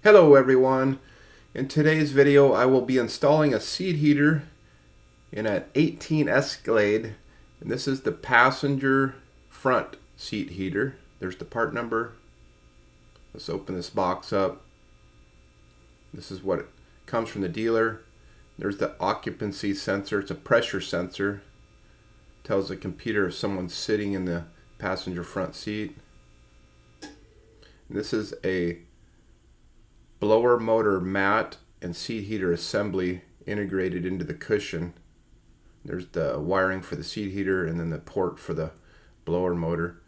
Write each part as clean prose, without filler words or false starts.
Hello everyone. In today's video I will be installing a seat heater in an 18 Escalade, and this is the passenger front seat heater. There's the part number. Let's open this box up. This is what it comes from the dealer. There's the occupancy sensor. It's a pressure sensor. Tells the computer if someone's sitting in the passenger front seat. And this is a blower motor mat and seat heater assembly integrated into the cushion. There's the wiring for the seat heater and then the port for the blower motor.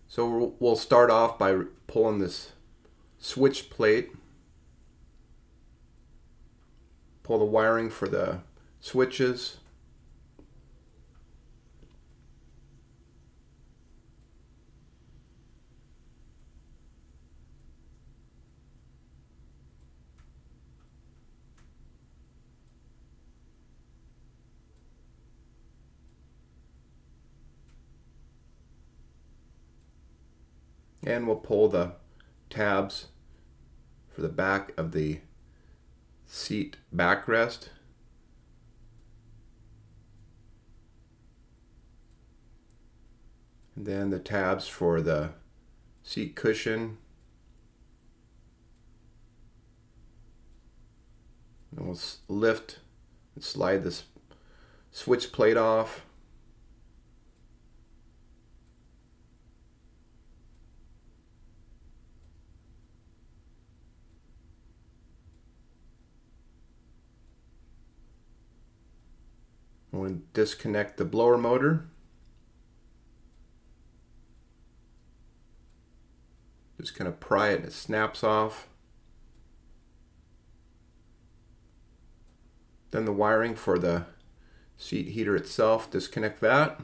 So we'll start off by pulling this switch plate. Pull the wiring for the switches. And we'll pull the tabs for the back of the seat backrest. And then the tabs for the seat cushion. And we'll lift and slide this switch plate off. We'll disconnect the blower motor. Just kind of pry it and it snaps off. Then the wiring for the seat heater itself, disconnect that.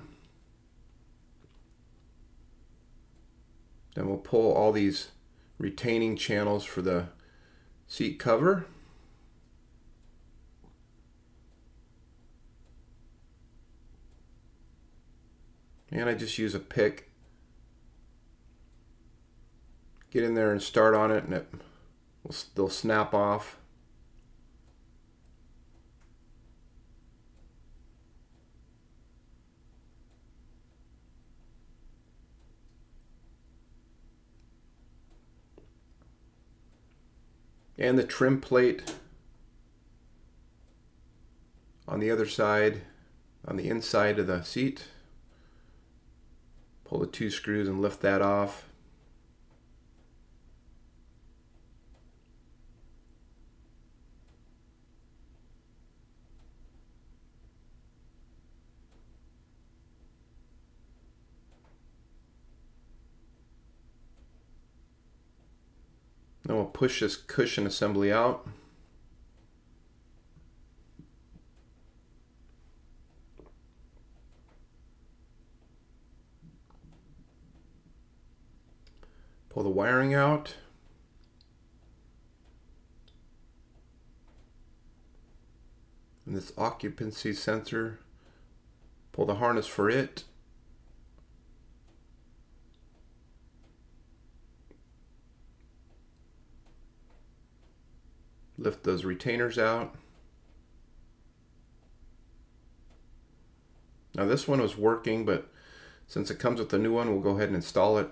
Then we'll pull all these retaining channels for the seat cover. And I just use a pick. Get in there and start on it, and they'll snap off. And the trim plate on the other side, on the inside of the seat. Pull the two screws and lift that off. Then we'll push this cushion assembly out. Pull the wiring out. And this occupancy sensor, pull the harness for it. Lift those retainers out. Now this one was working, but since it comes with the new one, we'll go ahead and install it.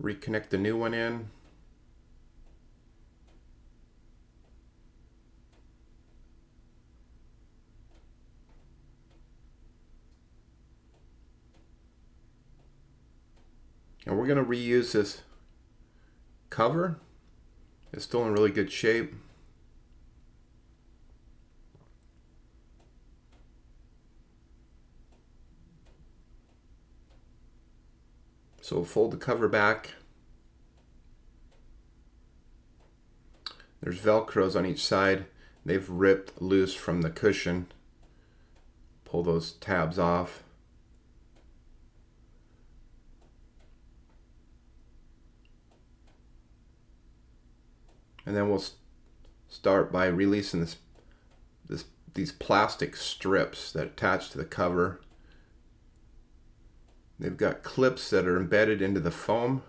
Reconnect the new one in. And we're going to reuse this cover. It's still in really good shape. So we'll fold the cover back. There's Velcros on each side. They've ripped loose from the cushion. Pull those tabs off. And then we'll start by releasing this these plastic strips that attach to the cover. They've got clips that are embedded into the foam.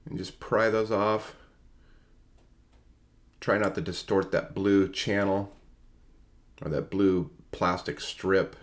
And just pry those off. Try not to distort that blue channel or that blue plastic strip.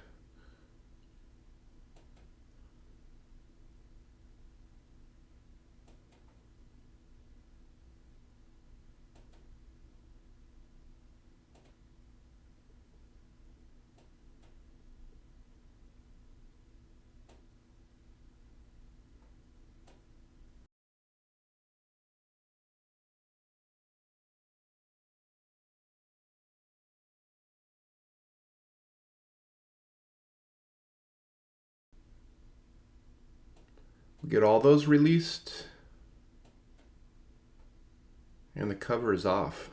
Get all those released, and the cover is off.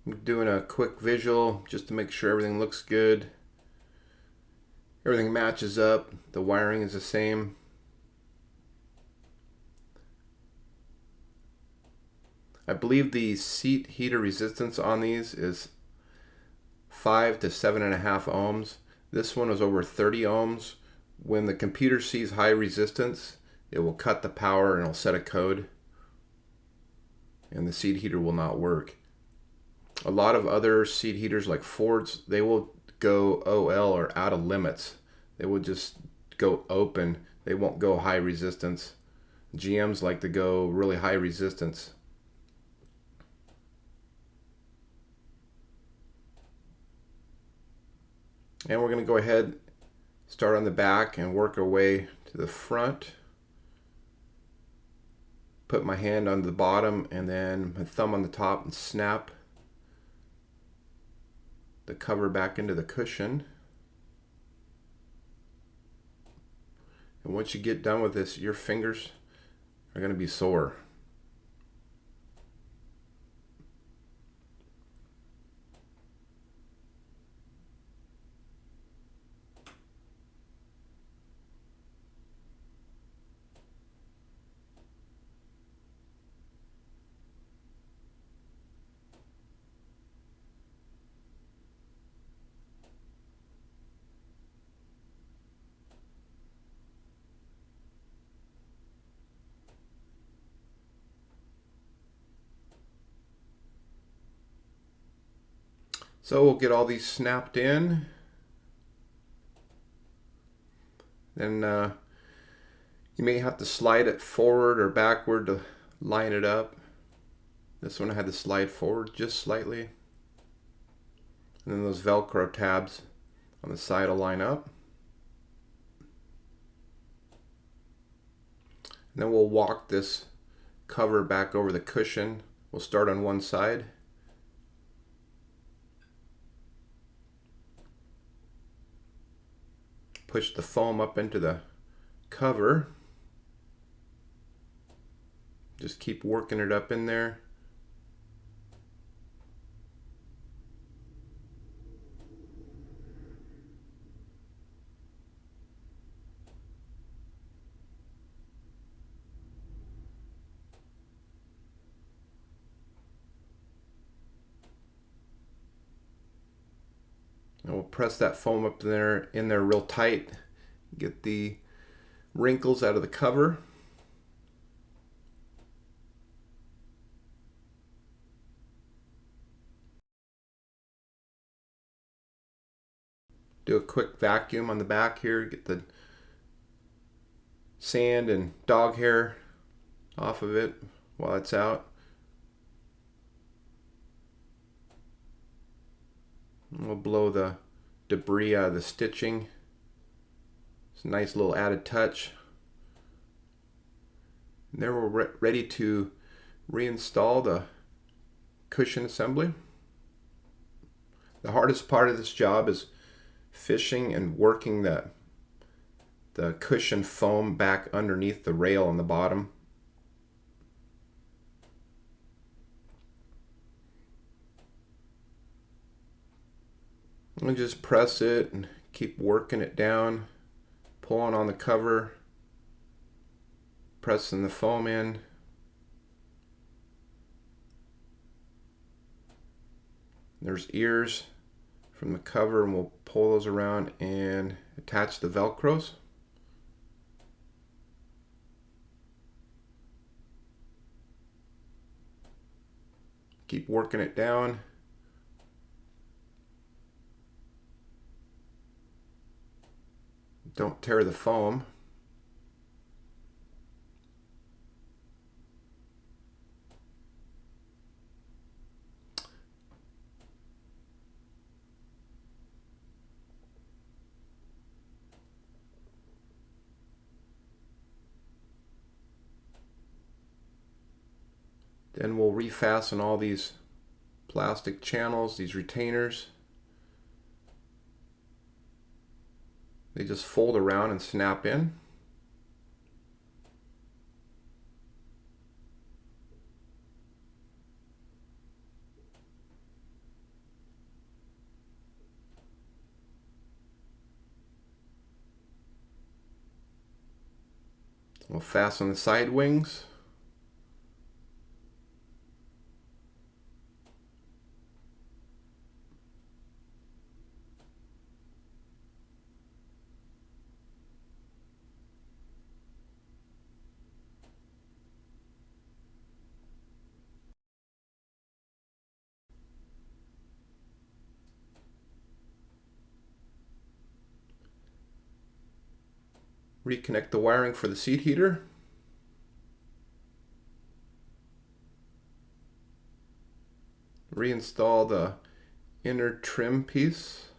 I'm doing a quick visual just to make sure everything looks good. Everything matches up. The wiring is the same. I believe the seat heater resistance on these is 5 to 7.5 ohms. This one is over 30 ohms. When the computer sees high resistance, it will cut the power and it'll set a code, and the seat heater will not work. A lot of other seat heaters like Ford's, they will go OL or out of limits. They will just go open. They won't go high resistance. GMs like to go really high resistance. And we're going to go ahead, start on the back and work our way to the front. Put my hand on the bottom and then my thumb on the top and snap the cover back into the cushion. And once you get done with this, your fingers are going to be sore. So we'll get all these snapped in. Then you may have to slide it forward or backward to line it up. This one I had to slide forward just slightly. And then those Velcro tabs on the side will line up. And then we'll walk this cover back over the cushion. We'll start on one side. Push the foam up into the cover. Just keep working it up in there. And we'll press that foam up in there real tight. Get the wrinkles out of the cover. Do a quick vacuum on the back here, get the sand and dog hair off of it while it's out. And we'll blow the debris out of the stitching. It's a nice little added touch. And there we're ready to reinstall the cushion assembly. The hardest part of this job is fishing and working the cushion foam back underneath the rail on the bottom. And just press it and keep working it down, pulling on the cover, pressing the foam in. There's ears from the cover, and we'll pull those around and attach the Velcros. Keep working it down. Don't tear the foam. Then we'll refasten all these plastic channels, these retainers. They just fold around and snap in. We'll fasten the side wings. Reconnect the wiring for the seat heater. Reinstall the inner trim piece.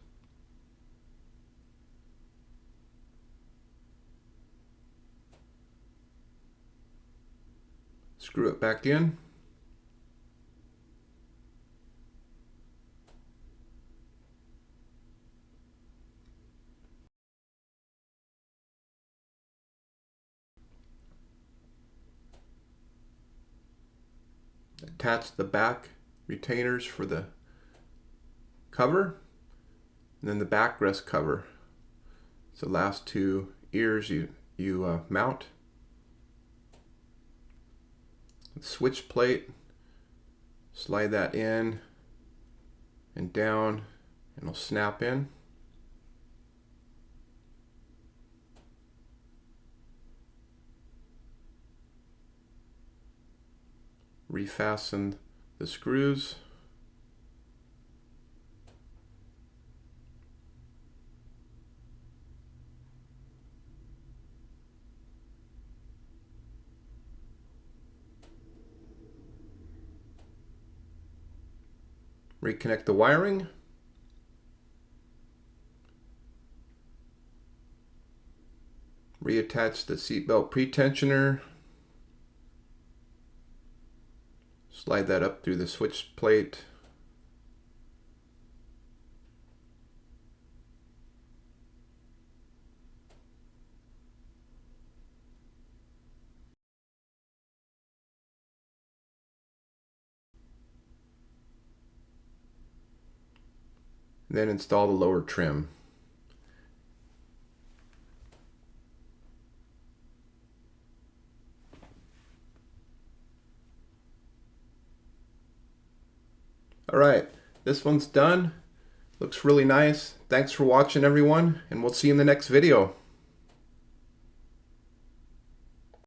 Screw it back in. Attach the back retainers for the cover, and then the backrest cover. So the last two ears you mount. Switch plate, slide that in and down, and it'll snap in. Refasten the screws. Reconnect the wiring. Reattach the seatbelt pretensioner. Slide that up through the switch plate. Then install the lower trim. All right, this one's done. Looks really nice. Thanks for watching, everyone, and we'll see you in the next video.